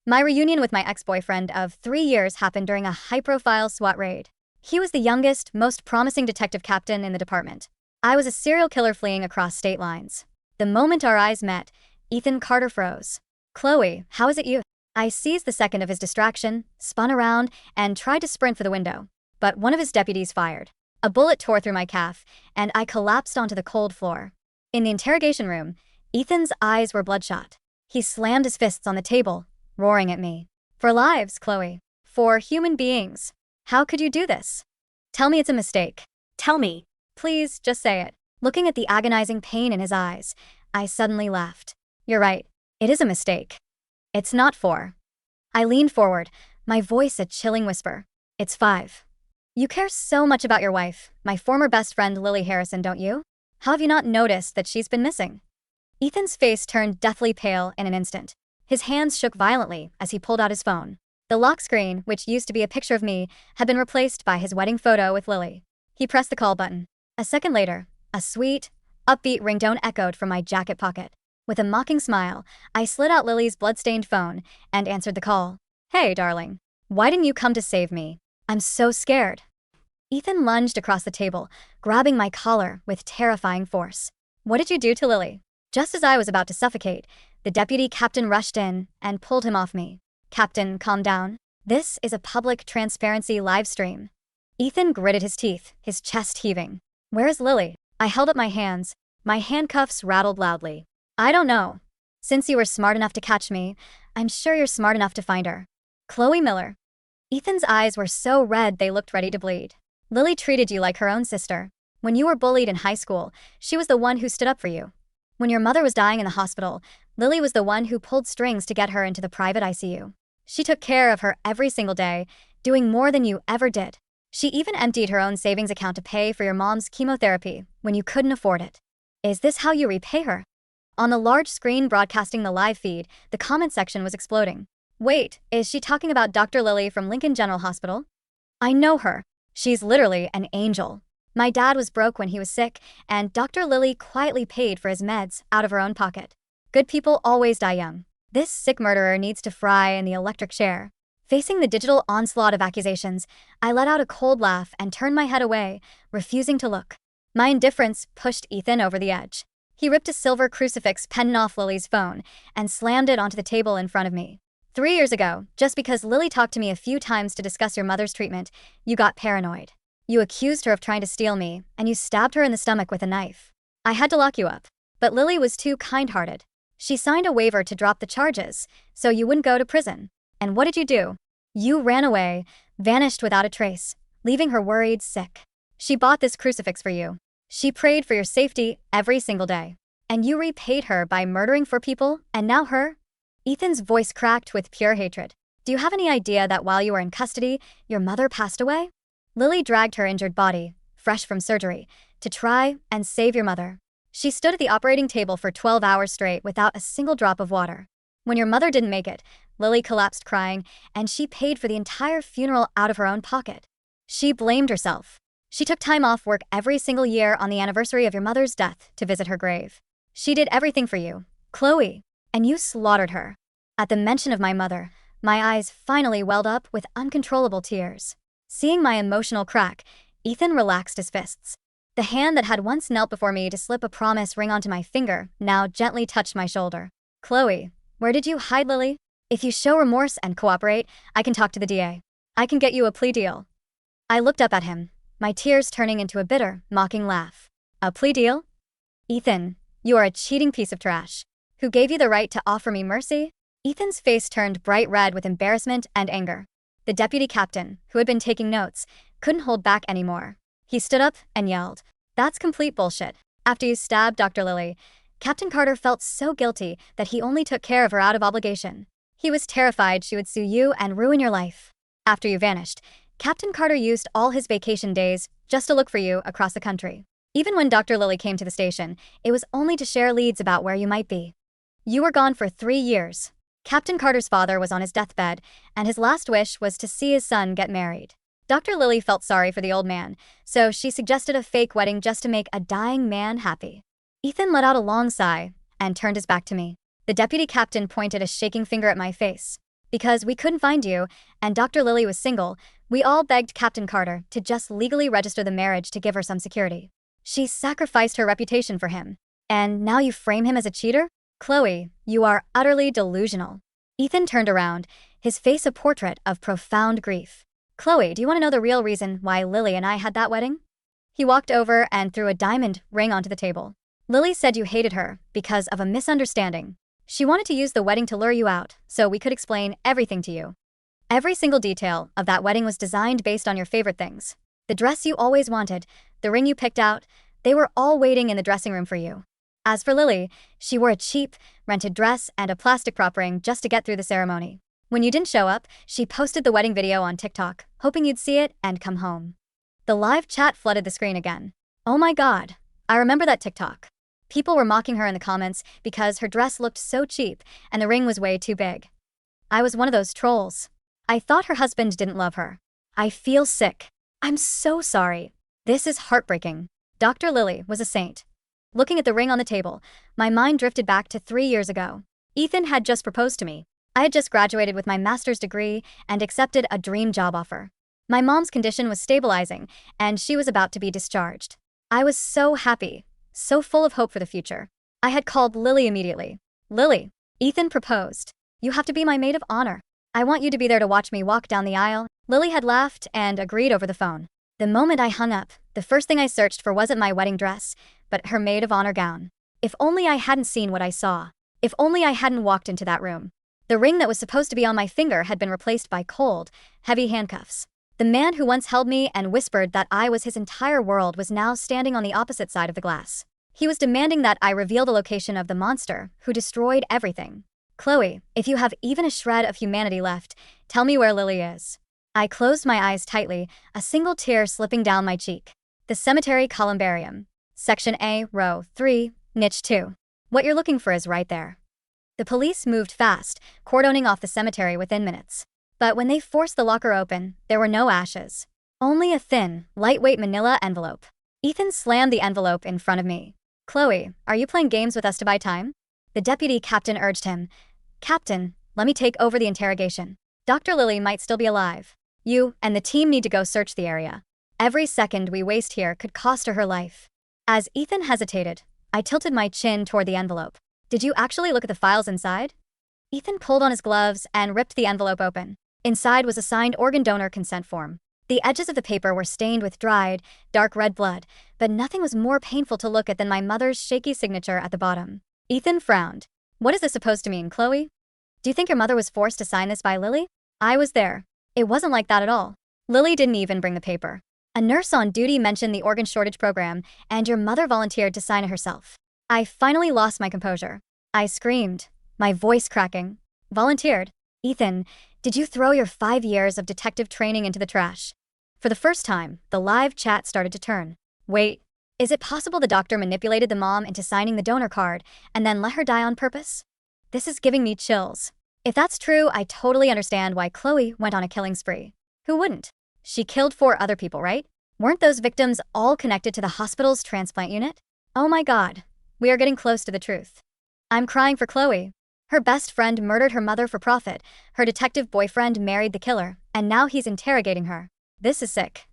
My reunion with my ex-boyfriend of 3 years happened during a high-profile SWAT raid. He was the youngest, most promising detective captain in the department. I was a serial killer fleeing across state lines. The moment our eyes met, Ethan Carter froze. "Chloe, how is it you?" I seized the second of his distraction, spun around, and tried to sprint for the window. But one of his deputies fired. A bullet tore through my calf, and I collapsed onto the cold floor. In the interrogation room, Ethan's eyes were bloodshot. He slammed his fists on the table, roaring at me. "For lives, Chloe. For human beings. How could you do this? Tell me it's a mistake. Tell me. Please, just say it." Looking at the agonizing pain in his eyes, I suddenly laughed. "You're right. It is a mistake. It's not 4. I leaned forward, my voice a chilling whisper. "It's 5. You care so much about your wife, my former best friend Lily Harrison, don't you? How have you not noticed that she's been missing?" Ethan's face turned deathly pale in an instant. His hands shook violently as he pulled out his phone. The lock screen, which used to be a picture of me, had been replaced by his wedding photo with Lily. He pressed the call button. A second later, a sweet, upbeat ringtone echoed from my jacket pocket. With a mocking smile, I slid out Lily's blood-stained phone and answered the call. "Hey, darling. Why didn't you come to save me? I'm so scared." Ethan lunged across the table, grabbing my collar with terrifying force. "What did you do to Lily?" Just as I was about to suffocate, the deputy captain rushed in and pulled him off me. "Captain, calm down. This is a public transparency live stream." Ethan gritted his teeth, his chest heaving. "Where is Lily?" I held up my hands. My handcuffs rattled loudly. "I don't know. Since you were smart enough to catch me, I'm sure you're smart enough to find her. Chloe Miller." Ethan's eyes were so red they looked ready to bleed. "Lily treated you like her own sister. When you were bullied in high school, she was the one who stood up for you. When your mother was dying in the hospital, Lily was the one who pulled strings to get her into the private ICU. She took care of her every single day, doing more than you ever did. She even emptied her own savings account to pay for your mom's chemotherapy when you couldn't afford it. Is this how you repay her?" On the large screen broadcasting the live feed, the comment section was exploding. "Wait, is she talking about Dr. Lily from Lincoln General Hospital? I know her. She's literally an angel. My dad was broke when he was sick, and Dr. Lily quietly paid for his meds out of her own pocket. Good people always die young. This sick murderer needs to fry in the electric chair." Facing the digital onslaught of accusations, I let out a cold laugh and turned my head away, refusing to look. My indifference pushed Ethan over the edge. He ripped a silver crucifix pendant off Lily's phone and slammed it onto the table in front of me. 3 years ago, just because Lily talked to me a few times to discuss your mother's treatment, you got paranoid. You accused her of trying to steal me, and you stabbed her in the stomach with a knife. I had to lock you up. But Lily was too kind-hearted. She signed a waiver to drop the charges, so you wouldn't go to prison. And what did you do? You ran away, vanished without a trace, leaving her worried, sick. She bought this crucifix for you. She prayed for your safety every single day. And you repaid her by murdering 4 people, and now her? Ethan's voice cracked with pure hatred. "Do you have any idea that while you were in custody, your mother passed away? Lily dragged her injured body, fresh from surgery, to try and save your mother. She stood at the operating table for 12 hours straight without a single drop of water. When your mother didn't make it, Lily collapsed crying, and she paid for the entire funeral out of her own pocket. She blamed herself. She took time off work every single year on the anniversary of your mother's death to visit her grave. She did everything for you, Chloe, and you slaughtered her." At the mention of my mother, my eyes finally welled up with uncontrollable tears. Seeing my emotional crack, Ethan relaxed his fists. The hand that had once knelt before me to slip a promise ring onto my finger now gently touched my shoulder. "Chloe, where did you hide Lily? If you show remorse and cooperate, I can talk to the DA. I can get you a plea deal." I looked up at him, my tears turning into a bitter, mocking laugh. "A plea deal? Ethan, you are a cheating piece of trash. Who gave you the right to offer me mercy?" Ethan's face turned bright red with embarrassment and anger. The deputy captain, who had been taking notes, couldn't hold back anymore. He stood up and yelled, "That's complete bullshit. After you stabbed Dr. Lily, Captain Carter felt so guilty that he only took care of her out of obligation. He was terrified she would sue you and ruin your life. After you vanished, Captain Carter used all his vacation days just to look for you across the country. Even when Dr. Lily came to the station, it was only to share leads about where you might be. You were gone for 3 years. Captain Carter's father was on his deathbed, and his last wish was to see his son get married. Dr. Lily felt sorry for the old man, so she suggested a fake wedding just to make a dying man happy." Ethan let out a long sigh and turned his back to me. The deputy captain pointed a shaking finger at my face. Because we couldn't find you, and Dr. Lily was single, we all begged Captain Carter to just legally register the marriage to give her some security. She sacrificed her reputation for him. And now you frame him as a cheater? Chloe, you are utterly delusional. Ethan turned around, his face a portrait of profound grief. Chloe, do you want to know the real reason why Lily and I had that wedding? He walked over and threw a diamond ring onto the table. Lily said you hated her because of a misunderstanding. She wanted to use the wedding to lure you out, so we could explain everything to you. Every single detail of that wedding was designed based on your favorite things. The dress you always wanted, the ring you picked out, they were all waiting in the dressing room for you. As for Lily, she wore a cheap, rented dress and a plastic prop ring just to get through the ceremony. When you didn't show up, she posted the wedding video on TikTok, hoping you'd see it and come home. The live chat flooded the screen again. Oh my god, I remember that TikTok. People were mocking her in the comments because her dress looked so cheap and the ring was way too big. I was one of those trolls. I thought her husband didn't love her. I feel sick. I'm so sorry. This is heartbreaking. Dr. Lily was a saint. Looking at the ring on the table, my mind drifted back to 3 years ago. Ethan had just proposed to me. I had just graduated with my master's degree and accepted a dream job offer. My mom's condition was stabilizing, and she was about to be discharged. I was so happy, so full of hope for the future. I had called Lily immediately. Lily, Ethan proposed. You have to be my maid of honor. I want you to be there to watch me walk down the aisle. Lily had laughed and agreed over the phone. The moment I hung up, the first thing I searched for wasn't my wedding dress, but her maid of honor gown. If only I hadn't seen what I saw. If only I hadn't walked into that room. The ring that was supposed to be on my finger had been replaced by cold, heavy handcuffs. The man who once held me and whispered that I was his entire world was now standing on the opposite side of the glass. He was demanding that I reveal the location of the monster who destroyed everything. Chloe, if you have even a shred of humanity left, tell me where Lily is. I closed my eyes tightly, a single tear slipping down my cheek. The cemetery columbarium. Section A, row 3, niche 2. What you're looking for is right there. The police moved fast, cordoning off the cemetery within minutes. But when they forced the locker open, there were no ashes. Only a thin, lightweight manila envelope. Ethan slammed the envelope in front of me. Chloe, are you playing games with us to buy time? The deputy captain urged him. Captain, let me take over the interrogation. Dr. Lily might still be alive. You and the team need to go search the area. Every second we waste here could cost her her life. As Ethan hesitated, I tilted my chin toward the envelope. Did you actually look at the files inside? Ethan pulled on his gloves and ripped the envelope open. Inside was a signed organ donor consent form. The edges of the paper were stained with dried, dark red blood, but nothing was more painful to look at than my mother's shaky signature at the bottom. Ethan frowned. What is this supposed to mean, Chloe? Do you think your mother was forced to sign this by Lily? I was there. It wasn't like that at all. Lily didn't even bring the paper. A nurse on duty mentioned the organ shortage program, and your mother volunteered to sign it herself. I finally lost my composure. I screamed, my voice cracking. Volunteered? Ethan, did you throw your 5 years of detective training into the trash? For the first time, the live chat started to turn. Wait, is it possible the doctor manipulated the mom into signing the donor card and then let her die on purpose? This is giving me chills. If that's true, I totally understand why Chloe went on a killing spree. Who wouldn't? She killed 4 other people, right? Weren't those victims all connected to the hospital's transplant unit? Oh my god, we are getting close to the truth. I'm crying for Chloe. Her best friend murdered her mother for profit, her detective boyfriend married the killer, and now he's interrogating her. This is sick.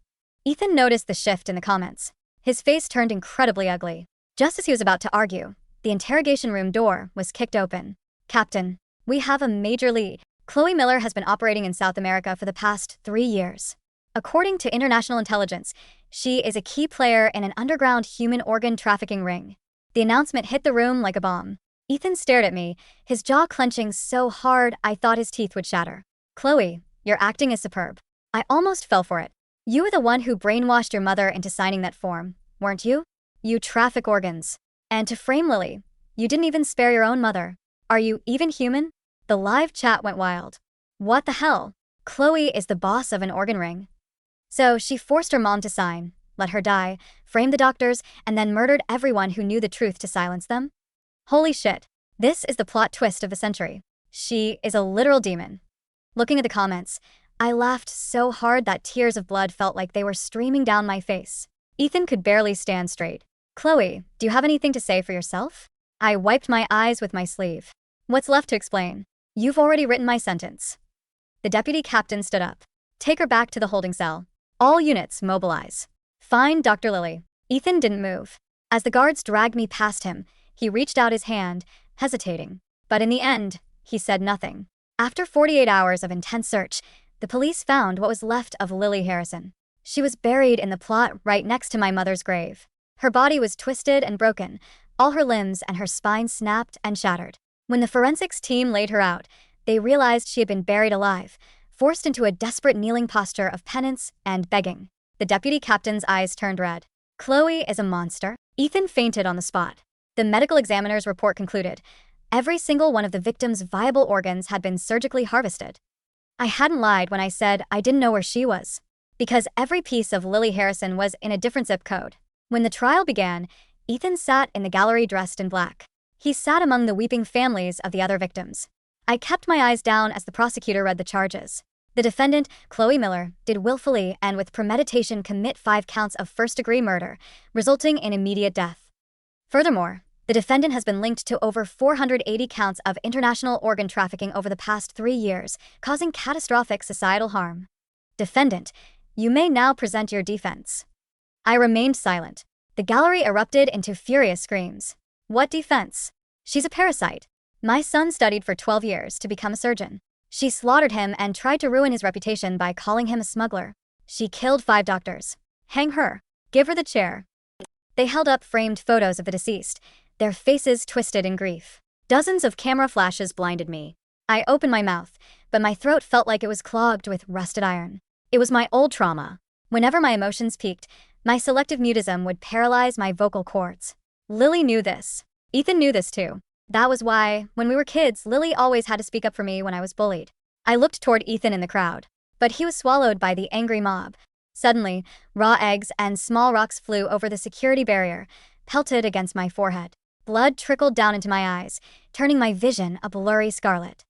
Ethan noticed the shift in the comments. His face turned incredibly ugly. Just as he was about to argue, the interrogation room door was kicked open. Captain, we have a major lead. Chloe Miller has been operating in South America for the past 3 years. According to international intelligence, she is a key player in an underground human organ trafficking ring. The announcement hit the room like a bomb. Ethan stared at me, his jaw clenching so hard I thought his teeth would shatter. Chloe, your acting is superb. I almost fell for it. You were the one who brainwashed your mother into signing that form, weren't you? You traffic organs. And to frame Lily, you didn't even spare your own mother. Are you even human? The live chat went wild. What the hell? Chloe is the boss of an organ ring. So she forced her mom to sign, let her die, framed the doctors, and then murdered everyone who knew the truth to silence them? Holy shit. This is the plot twist of the century. She is a literal demon. Looking at the comments, I laughed so hard that tears of blood felt like they were streaming down my face. Ethan could barely stand straight. Chloe, do you have anything to say for yourself? I wiped my eyes with my sleeve. What's left to explain? You've already written my sentence. The deputy captain stood up. Take her back to the holding cell. All units mobilize. Find Dr. Lily. Ethan didn't move. As the guards dragged me past him, he reached out his hand, hesitating. But in the end, he said nothing. After 48 hours of intense search, the police found what was left of Lily Harrison. She was buried in the plot right next to my mother's grave. Her body was twisted and broken, all her limbs and her spine snapped and shattered. When the forensics team laid her out, they realized she had been buried alive, forced into a desperate kneeling posture of penance and begging. The deputy captain's eyes turned red. Chloe is a monster. Ethan fainted on the spot. The medical examiner's report concluded every single one of the victim's viable organs had been surgically harvested. I hadn't lied when I said I didn't know where she was, because every piece of Lily Harrison was in a different zip code. When the trial began, Ethan sat in the gallery dressed in black. He sat among the weeping families of the other victims. I kept my eyes down as the prosecutor read the charges. The defendant, Chloe Miller, did willfully and with premeditation commit 5 counts of first-degree murder, resulting in immediate death. Furthermore, the defendant has been linked to over 480 counts of international organ trafficking over the past 3 years, causing catastrophic societal harm. Defendant, you may now present your defense. I remained silent. The gallery erupted into furious screams. What defense? She's a parasite. My son studied for 12 years to become a surgeon. She slaughtered him and tried to ruin his reputation by calling him a smuggler. She killed 5 doctors. Hang her. Give her the chair. They held up framed photos of the deceased, their faces twisted in grief. Dozens of camera flashes blinded me. I opened my mouth, but my throat felt like it was clogged with rusted iron. It was my old trauma. Whenever my emotions peaked, my selective mutism would paralyze my vocal cords. Lily knew this. Ethan knew this too. That was why, when we were kids, Lily always had to speak up for me when I was bullied. I looked toward Ethan in the crowd, but he was swallowed by the angry mob. Suddenly, raw eggs and small rocks flew over the security barrier, pelted against my forehead. Blood trickled down into my eyes, turning my vision a blurry scarlet.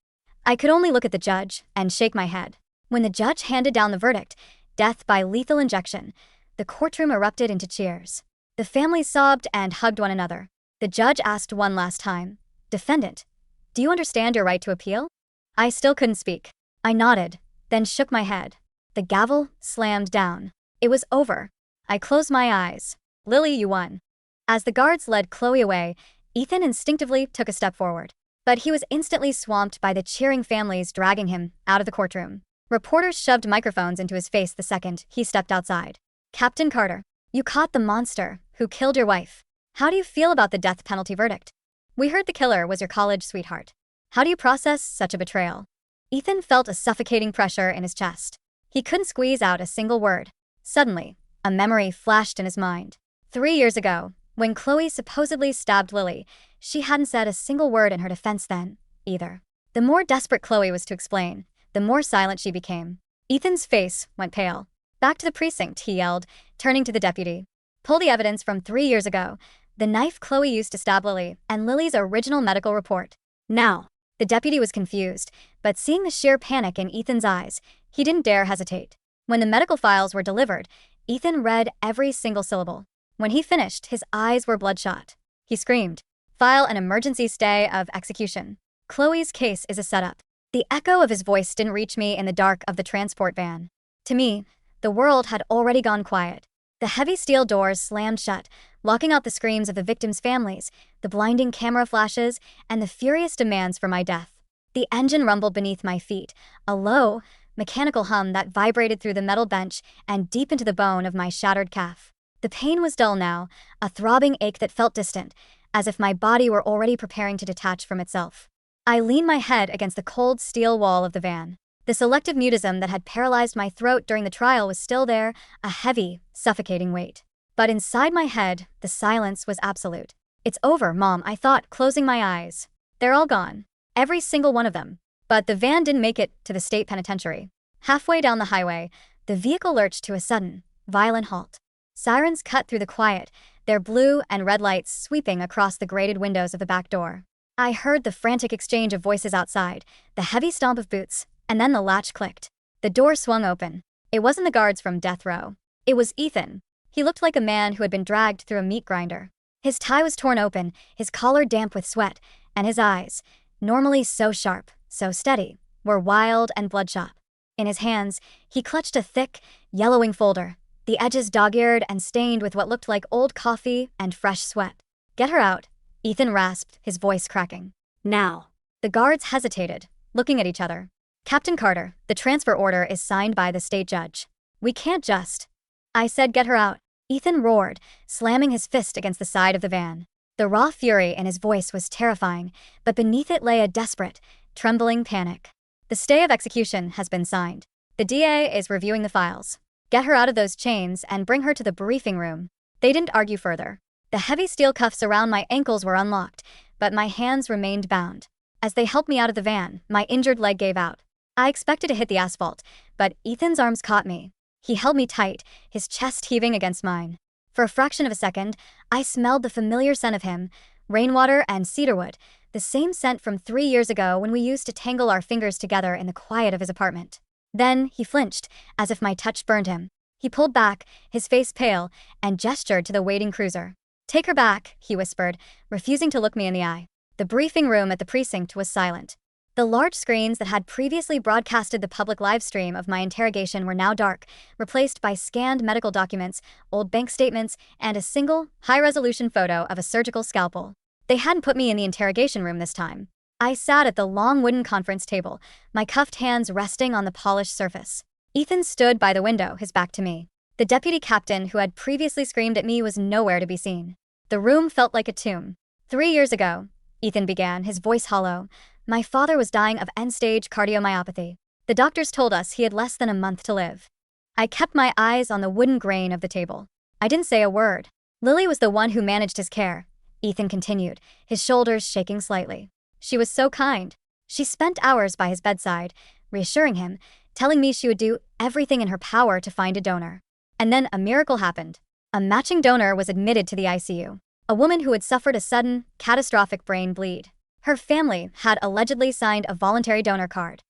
I could only look at the judge and shake my head. When the judge handed down the verdict, death by lethal injection, the courtroom erupted into cheers. The families sobbed and hugged one another. The judge asked one last time, "Defendant, do you understand your right to appeal?" I still couldn't speak. I nodded, then shook my head. The gavel slammed down. It was over. I closed my eyes. Lily, you won. As the guards led Chloe away, Ethan instinctively took a step forward. But he was instantly swamped by the cheering families dragging him out of the courtroom. Reporters shoved microphones into his face the second he stepped outside. Captain Carter, you caught the monster who killed your wife. How do you feel about the death penalty verdict? We heard the killer was your college sweetheart. How do you process such a betrayal? Ethan felt a suffocating pressure in his chest. He couldn't squeeze out a single word. Suddenly, a memory flashed in his mind. 3 years ago, when Chloe supposedly stabbed Lily, she hadn't said a single word in her defense then, either. The more desperate Chloe was to explain, the more silent she became. Ethan's face went pale. Back to the precinct, he yelled, turning to the deputy. Pull the evidence from 3 years ago, the knife Chloe used to stab Lily, and Lily's original medical report. Now. The deputy was confused, but seeing the sheer panic in Ethan's eyes, he didn't dare hesitate. When the medical files were delivered, Ethan read every single syllable. When he finished, his eyes were bloodshot. He screamed, "File an emergency stay of execution. Chloe's case is a setup." The echo of his voice didn't reach me in the dark of the transport van. To me, the world had already gone quiet. The heavy steel doors slammed shut, locking out the screams of the victims' families, the blinding camera flashes, and the furious demands for my death. The engine rumbled beneath my feet, a low, mechanical hum that vibrated through the metal bench and deep into the bone of my shattered calf. The pain was dull now, a throbbing ache that felt distant, as if my body were already preparing to detach from itself. I leaned my head against the cold steel wall of the van. The selective mutism that had paralyzed my throat during the trial was still there, a heavy, suffocating weight. But inside my head, the silence was absolute. "It's over, Mom," I thought, closing my eyes. "They're all gone. Every single one of them." But the van didn't make it to the state penitentiary. Halfway down the highway, the vehicle lurched to a sudden, violent halt. Sirens cut through the quiet, their blue and red lights sweeping across the grated windows of the back door. I heard the frantic exchange of voices outside, the heavy stomp of boots, and then the latch clicked. The door swung open. It wasn't the guards from death row. It was Ethan. He looked like a man who had been dragged through a meat grinder. His tie was torn open, his collar damp with sweat, and his eyes, normally so sharp, so steady, were wild and bloodshot. In his hands, he clutched a thick, yellowing folder, the edges dog-eared and stained with what looked like old coffee and fresh sweat. "Get her out," Ethan rasped, his voice cracking. "Now." The guards hesitated, looking at each other. "Captain Carter, the transfer order is signed by the state judge. We can't just—" "I said get her out," Ethan roared, slamming his fist against the side of the van. The raw fury in his voice was terrifying, but beneath it lay a desperate, trembling panic. "The stay of execution has been signed. The DA is reviewing the files. Get her out of those chains and bring her to the briefing room." They didn't argue further. The heavy steel cuffs around my ankles were unlocked, but my hands remained bound. As they helped me out of the van, my injured leg gave out. I expected to hit the asphalt, but Ethan's arms caught me. He held me tight, his chest heaving against mine. For a fraction of a second, I smelled the familiar scent of him, rainwater and cedarwood, the same scent from 3 years ago when we used to tangle our fingers together in the quiet of his apartment. Then he flinched, as if my touch burned him. He pulled back, his face pale, and gestured to the waiting cruiser. "Take her back," he whispered, refusing to look me in the eye. The briefing room at the precinct was silent. The large screens that had previously broadcasted the public live stream of my interrogation were now dark, replaced by scanned medical documents, old bank statements, and a single, high-resolution photo of a surgical scalpel. They hadn't put me in the interrogation room this time. I sat at the long wooden conference table, my cuffed hands resting on the polished surface. Ethan stood by the window, his back to me. The deputy captain who had previously screamed at me was nowhere to be seen. The room felt like a tomb. 3 years ago, Ethan began, his voice hollow, my father was dying of end-stage cardiomyopathy. The doctors told us he had less than a month to live. I kept my eyes on the wooden grain of the table. I didn't say a word. Lily was the one who managed his care, Ethan continued, his shoulders shaking slightly. She was so kind. She spent hours by his bedside, reassuring him, telling me she would do everything in her power to find a donor. And then a miracle happened. A matching donor was admitted to the ICU. A woman who had suffered a sudden, catastrophic brain bleed. Her family had allegedly signed a voluntary donor card.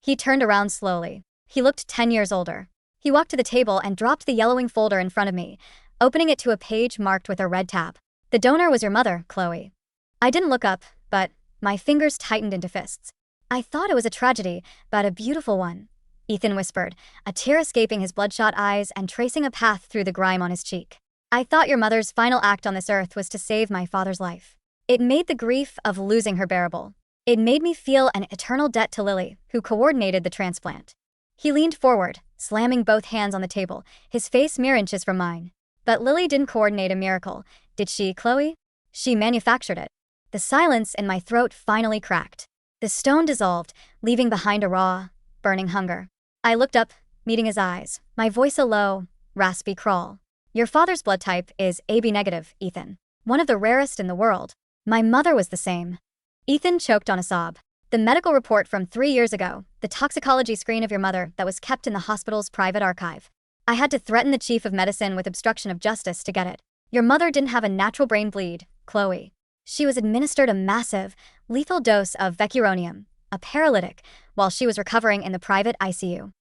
He turned around slowly. He looked 10 years older. He walked to the table and dropped the yellowing folder in front of me, opening it to a page marked with a red tab. "The donor was your mother, Chloe." I didn't look up, but my fingers tightened into fists. "I thought it was a tragedy, but a beautiful one," Ethan whispered, a tear escaping his bloodshot eyes and tracing a path through the grime on his cheek. "I thought your mother's final act on this earth was to save my father's life. It made the grief of losing her bearable. It made me feel an eternal debt to Lily, who coordinated the transplant." He leaned forward, slamming both hands on the table, his face mere inches from mine. "But Lily didn't coordinate a miracle, did she, Chloe? She manufactured it." The silence in my throat finally cracked. The stone dissolved, leaving behind a raw, burning hunger. I looked up, meeting his eyes, my voice a low, raspy crawl. "Your father's blood type is AB negative, Ethan. One of the rarest in the world. My mother was the same." Ethan choked on a sob. "The medical report from 3 years ago, the toxicology screen of your mother that was kept in the hospital's private archive. I had to threaten the chief of medicine with obstruction of justice to get it. Your mother didn't have a natural brain bleed, Chloe. She was administered a massive, lethal dose of vecuronium, a paralytic, while she was recovering in the private ICU."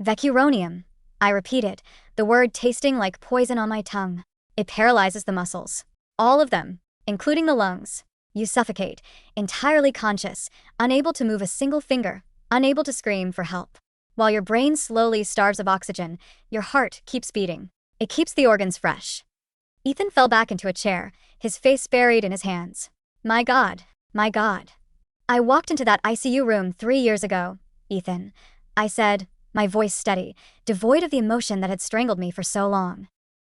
"Vecuronium," I repeated, the word tasting like poison on my tongue. "It paralyzes the muscles. All of them, including the lungs. You suffocate, entirely conscious, unable to move a single finger, unable to scream for help. While your brain slowly starves of oxygen, your heart keeps beating. It keeps the organs fresh." Ethan fell back into a chair, his face buried in his hands. My God. My God. "I walked into that ICU room 3 years ago, Ethan," I said, my voice steady, devoid of the emotion that had strangled me for so long.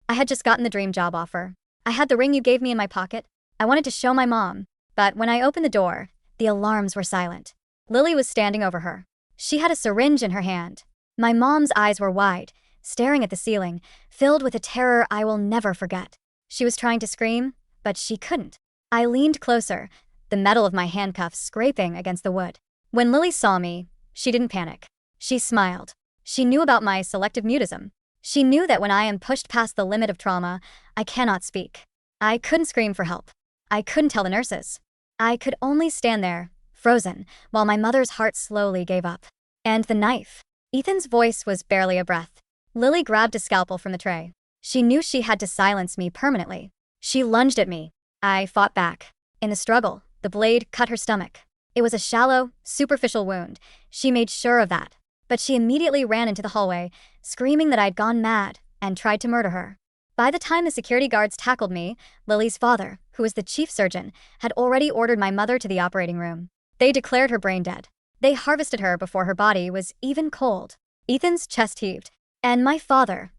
"I had just gotten the dream job offer. I had the ring you gave me in my pocket. I wanted to show my mom. But when I opened the door, the alarms were silent. Lily was standing over her. She had a syringe in her hand. My mom's eyes were wide, staring at the ceiling, filled with a terror I will never forget. She was trying to scream, but she couldn't. I leaned closer, the metal of my handcuffs scraping against the wood. When Lily saw me, she didn't panic. She smiled. She knew about my selective mutism. She knew that when I am pushed past the limit of trauma, I cannot speak. I couldn't scream for help. I couldn't tell the nurses. I could only stand there, frozen, while my mother's heart slowly gave up. And the knife. Ethan's voice was barely a breath. Lily grabbed a scalpel from the tray. She knew she had to silence me permanently. She lunged at me. I fought back. In the struggle, the blade cut her stomach. It was a shallow, superficial wound. She made sure of that. But she immediately ran into the hallway, screaming that I'd gone mad and tried to murder her. By the time the security guards tackled me, Lily's father, who was the chief surgeon, had already ordered my mother to the operating room. They declared her brain dead. They harvested her before her body was even cold. Ethan's chest heaved. And my father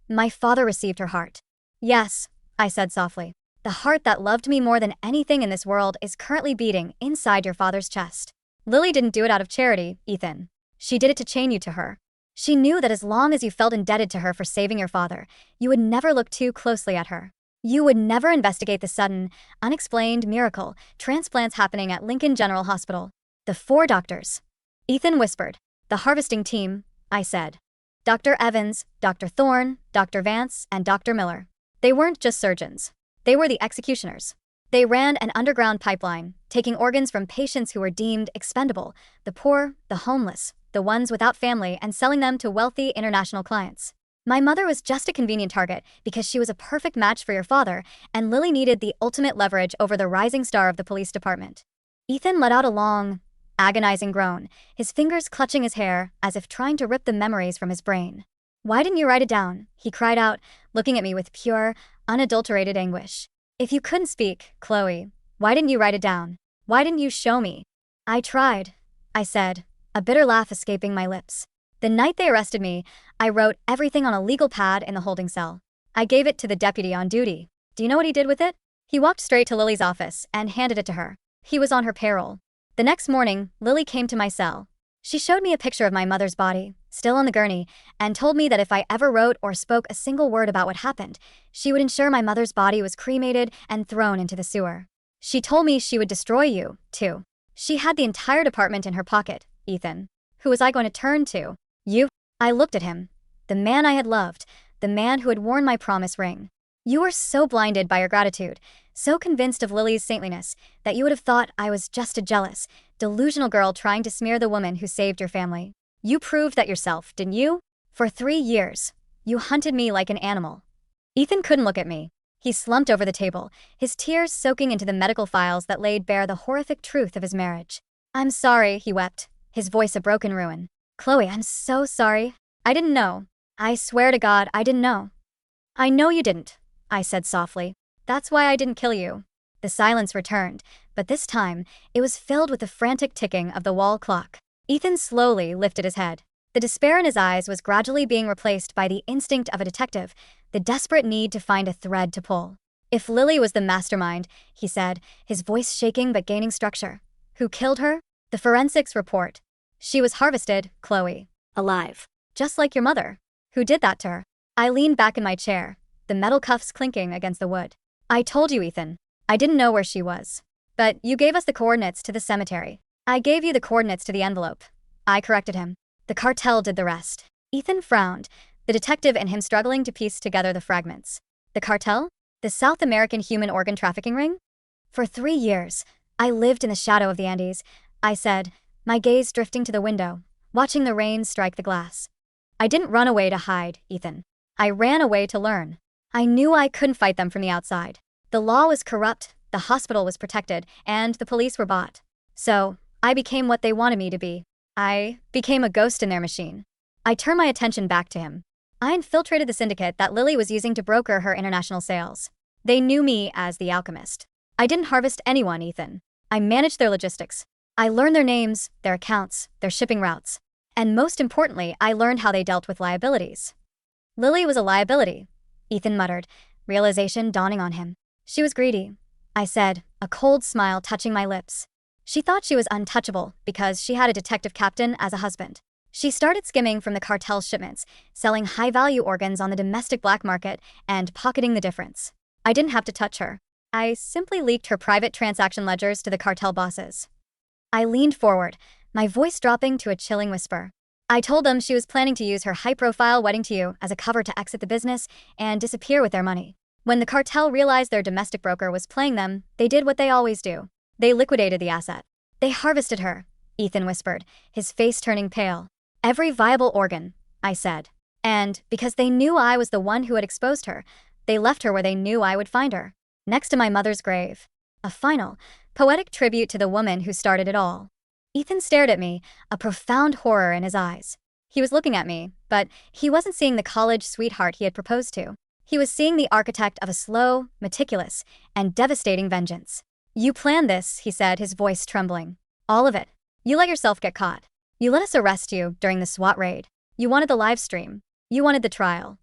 received her heart. Yes, I said softly. The heart that loved me more than anything in this world is currently beating inside your father's chest. Lily didn't do it out of charity, Ethan. She did it to chain you to her. She knew that as long as you felt indebted to her for saving your father, you would never look too closely at her. You would never investigate the sudden, unexplained miracle transplants happening at Lincoln General Hospital. The 4 doctors. Ethan whispered. The harvesting team, I said. Dr. Evans, Dr. Thorne, Dr. Vance, and Dr. Miller. They weren't just surgeons. They were the executioners. They ran an underground pipeline, taking organs from patients who were deemed expendable, the poor, the homeless, the ones without family, and selling them to wealthy international clients. My mother was just a convenient target because she was a perfect match for your father, and Lily needed the ultimate leverage over the rising star of the police department. Ethan let out a long, agonizing groan, his fingers clutching his hair as if trying to rip the memories from his brain. Why didn't you write it down? He cried out, looking at me with pure, unadulterated anguish. If you couldn't speak, Chloe, why didn't you write it down? Why didn't you show me? I tried, I said, a bitter laugh escaping my lips. The night they arrested me, I wrote everything on a legal pad in the holding cell. I gave it to the deputy on duty. Do you know what he did with it? He walked straight to Lily's office and handed it to her. He was on her payroll. The next morning, Lily came to my cell. She showed me a picture of my mother's body, still on the gurney, and told me that if I ever wrote or spoke a single word about what happened, she would ensure my mother's body was cremated and thrown into the sewer. She told me she would destroy you, too. She had the entire department in her pocket, Ethan. Who was I going to turn to? You? I looked at him. The man I had loved, the man who had worn my promise ring. You were so blinded by your gratitude, so convinced of Lily's saintliness, that you would have thought I was just a jealous, delusional girl trying to smear the woman who saved your family. You proved that yourself, didn't you? For 3 years, you hunted me like an animal. Ethan couldn't look at me. He slumped over the table, his tears soaking into the medical files that laid bare the horrific truth of his marriage. I'm sorry, he wept, his voice a broken ruin. Chloe, I'm so sorry. I didn't know. I swear to God, I didn't know. I know you didn't, I said softly. That's why I didn't kill you. The silence returned, but this time, it was filled with the frantic ticking of the wall clock. Ethan slowly lifted his head. The despair in his eyes was gradually being replaced by the instinct of a detective, the desperate need to find a thread to pull. If Lily was the mastermind, he said, his voice shaking but gaining structure. Who killed her? The forensics report. She was harvested, Chloe. Alive. Just like your mother. Who did that to her? I leaned back in my chair, the metal cuffs clinking against the wood. I told you, Ethan. I didn't know where she was. But you gave us the coordinates to the cemetery. I gave you the coordinates to the envelope. I corrected him. The cartel did the rest. Ethan frowned, the detective and him struggling to piece together the fragments. The cartel? The South American human organ trafficking ring? For 3 years, I lived in the shadow of the Andes, I said, my gaze drifting to the window, watching the rain strike the glass. I didn't run away to hide, Ethan. I ran away to learn. I knew I couldn't fight them from the outside. The law was corrupt, the hospital was protected, and the police were bought. So, I became what they wanted me to be. I became a ghost in their machine. I turned my attention back to him. I infiltrated the syndicate that Lily was using to broker her international sales. They knew me as the alchemist. I didn't harvest anyone, Ethan. I managed their logistics. I learned their names, their accounts, their shipping routes. And most importantly, I learned how they dealt with liabilities. Lily was a liability, Ethan muttered, realization dawning on him. She was greedy, I said, a cold smile touching my lips. She thought she was untouchable because she had a detective captain as a husband. She started skimming from the cartel's shipments, selling high-value organs on the domestic black market and pocketing the difference. I didn't have to touch her. I simply leaked her private transaction ledgers to the cartel bosses. I leaned forward, my voice dropping to a chilling whisper. I told them she was planning to use her high-profile wedding to you as a cover to exit the business and disappear with their money. When the cartel realized their domestic broker was playing them, they did what they always do. They liquidated the asset. They harvested her, Ethan whispered, his face turning pale. Every viable organ, I said. And, because they knew I was the one who had exposed her, they left her where they knew I would find her. Next to my mother's grave. A final, poetic tribute to the woman who started it all. Ethan stared at me, a profound horror in his eyes. He was looking at me, but he wasn't seeing the college sweetheart he had proposed to. He was seeing the architect of a slow, meticulous, and devastating vengeance. "You planned this," he said, his voice trembling. "All of it. You let yourself get caught. You let us arrest you during the SWAT raid. You wanted the live stream. You wanted the trial."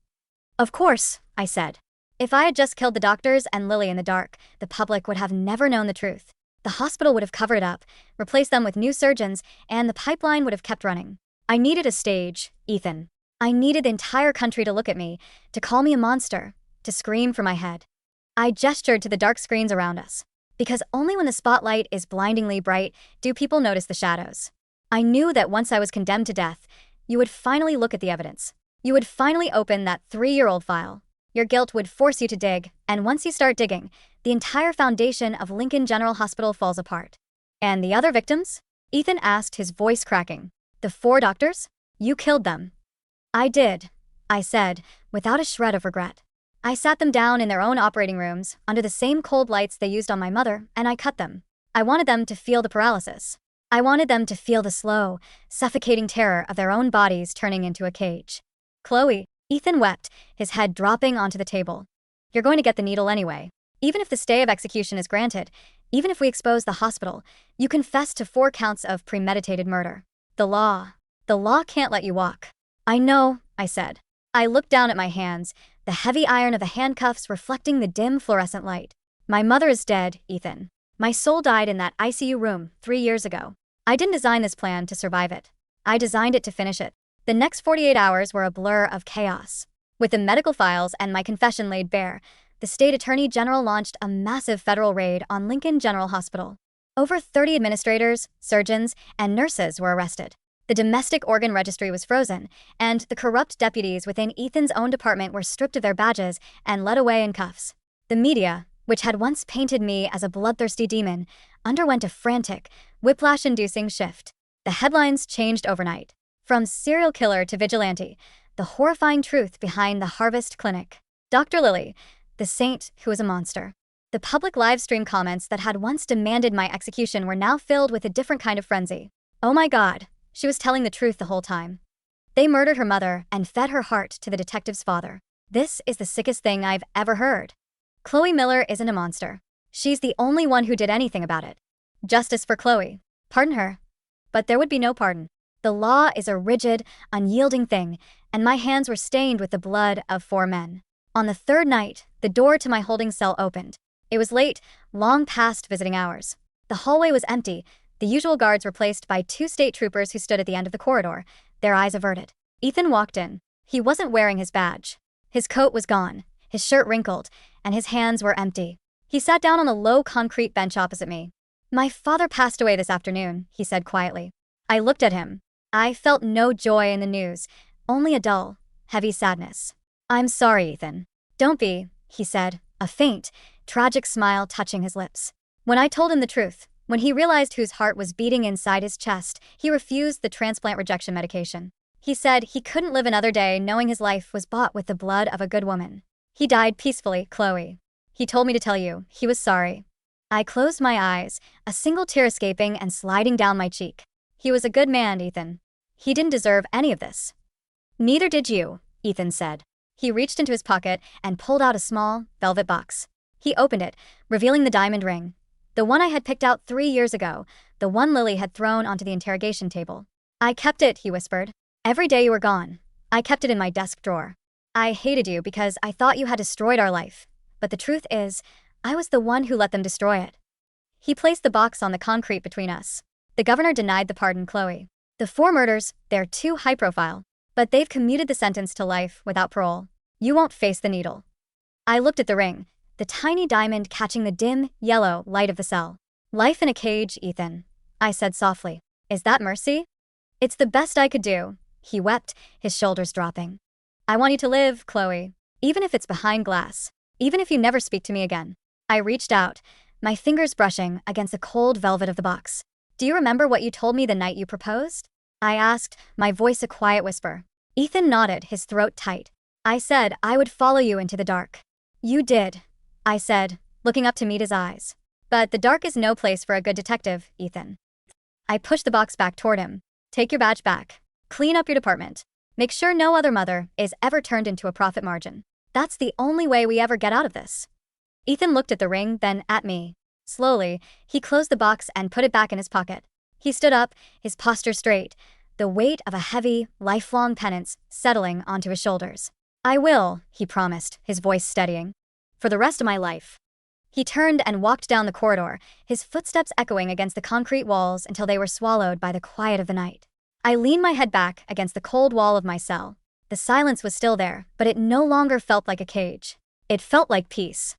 "Of course," I said. "If I had just killed the doctors and Lily in the dark, the public would have never known the truth. The hospital would have covered it up, replaced them with new surgeons, and the pipeline would have kept running. I needed a stage, Ethan. I needed the entire country to look at me, to call me a monster, to scream for my head." I gestured to the dark screens around us. Because only when the spotlight is blindingly bright do people notice the shadows. I knew that once I was condemned to death, you would finally look at the evidence. You would finally open that 3-year-old file. Your guilt would force you to dig, and once you start digging, the entire foundation of Lincoln General Hospital falls apart. "And the other victims?" Ethan asked, his voice cracking. "The 4 doctors? You killed them." "I did," I said, without a shred of regret. "I sat them down in their own operating rooms, under the same cold lights they used on my mother, and I cut them. I wanted them to feel the paralysis. I wanted them to feel the slow, suffocating terror of their own bodies turning into a cage." "Chloe," Ethan wept, his head dropping onto the table. "You're going to get the needle anyway. Even if the stay of execution is granted, even if we expose the hospital, you confess to 4 counts of premeditated murder. The law can't let you walk." "I know," I said. I looked down at my hands, the heavy iron of the handcuffs reflecting the dim fluorescent light. "My mother is dead, Ethan. My soul died in that ICU room 3 years ago. I didn't design this plan to survive it. I designed it to finish it." The next 48 hours were a blur of chaos. With the medical files and my confession laid bare, the state attorney general launched a massive federal raid on Lincoln General Hospital. Over 30 administrators, surgeons, and nurses were arrested. The domestic organ registry was frozen, and the corrupt deputies within Ethan's own department were stripped of their badges and led away in cuffs. The media, which had once painted me as a bloodthirsty demon, underwent a frantic, whiplash-inducing shift. The headlines changed overnight. From serial killer to vigilante, the horrifying truth behind the Harvest Clinic. Dr. Lily, the saint who was a monster. The public live stream comments that had once demanded my execution were now filled with a different kind of frenzy. "Oh my God, she was telling the truth the whole time. They murdered her mother and fed her heart to the detective's father. This is the sickest thing I've ever heard. Chloe Miller isn't a monster. She's the only one who did anything about it. Justice for Chloe. Pardon her." But there would be no pardon. The law is a rigid, unyielding thing, and my hands were stained with the blood of 4 men. On the 3rd night, the door to my holding cell opened. It was late, long past visiting hours. The hallway was empty, the usual guards replaced by 2 state troopers who stood at the end of the corridor, their eyes averted. Ethan walked in. He wasn't wearing his badge. His coat was gone, his shirt wrinkled, and his hands were empty. He sat down on a low concrete bench opposite me. "My father passed away this afternoon," he said quietly. I looked at him. I felt no joy in the news, only a dull, heavy sadness. "I'm sorry, Ethan." "Don't be," he said, a faint, tragic smile touching his lips. When I told him the truth, when he realized whose heart was beating inside his chest, he refused the transplant rejection medication. He said he couldn't live another day knowing his life was bought with the blood of a good woman. He died peacefully, Chloe. He told me to tell you, he was sorry. I closed my eyes, a single tear escaping and sliding down my cheek. He was a good man, Ethan. He didn't deserve any of this. "Neither did you," Ethan said. He reached into his pocket and pulled out a small, velvet box. He opened it, revealing the diamond ring. The one I had picked out 3 years ago, the one Lily had thrown onto the interrogation table. "I kept it," he whispered. "Every day you were gone. I kept it in my desk drawer. I hated you because I thought you had destroyed our life. But the truth is, I was the one who let them destroy it." He placed the box on the concrete between us. "The governor denied the pardon, Chloe. The 4 murders, they're too high profile. But they've commuted the sentence to life without parole. You won't face the needle." I looked at the ring, the tiny diamond catching the dim, yellow light of the cell. "Life in a cage, Ethan," I said softly. "Is that mercy?" "It's the best I could do," he wept, his shoulders dropping. "I want you to live, Chloe, even if it's behind glass, even if you never speak to me again." I reached out, my fingers brushing against the cold velvet of the box. "Do you remember what you told me the night you proposed?" I asked, my voice a quiet whisper. Ethan nodded, his throat tight. "I said I would follow you into the dark." "You did," I said, looking up to meet his eyes. "But the dark is no place for a good detective, Ethan." I pushed the box back toward him. "Take your badge back. Clean up your department. Make sure no other mother is ever turned into a profit margin. That's the only way we ever get out of this. Ethan looked at the ring, then at me. Slowly, he closed the box and put it back in his pocket. He stood up, his posture straight, the weight of a heavy, lifelong penance settling onto his shoulders. I will, he promised, his voice steadying. For the rest of my life. He turned and walked down the corridor, his footsteps echoing against the concrete walls until they were swallowed by the quiet of the night. I leaned my head back against the cold wall of my cell. The silence was still there, but it no longer felt like a cage. It felt like peace.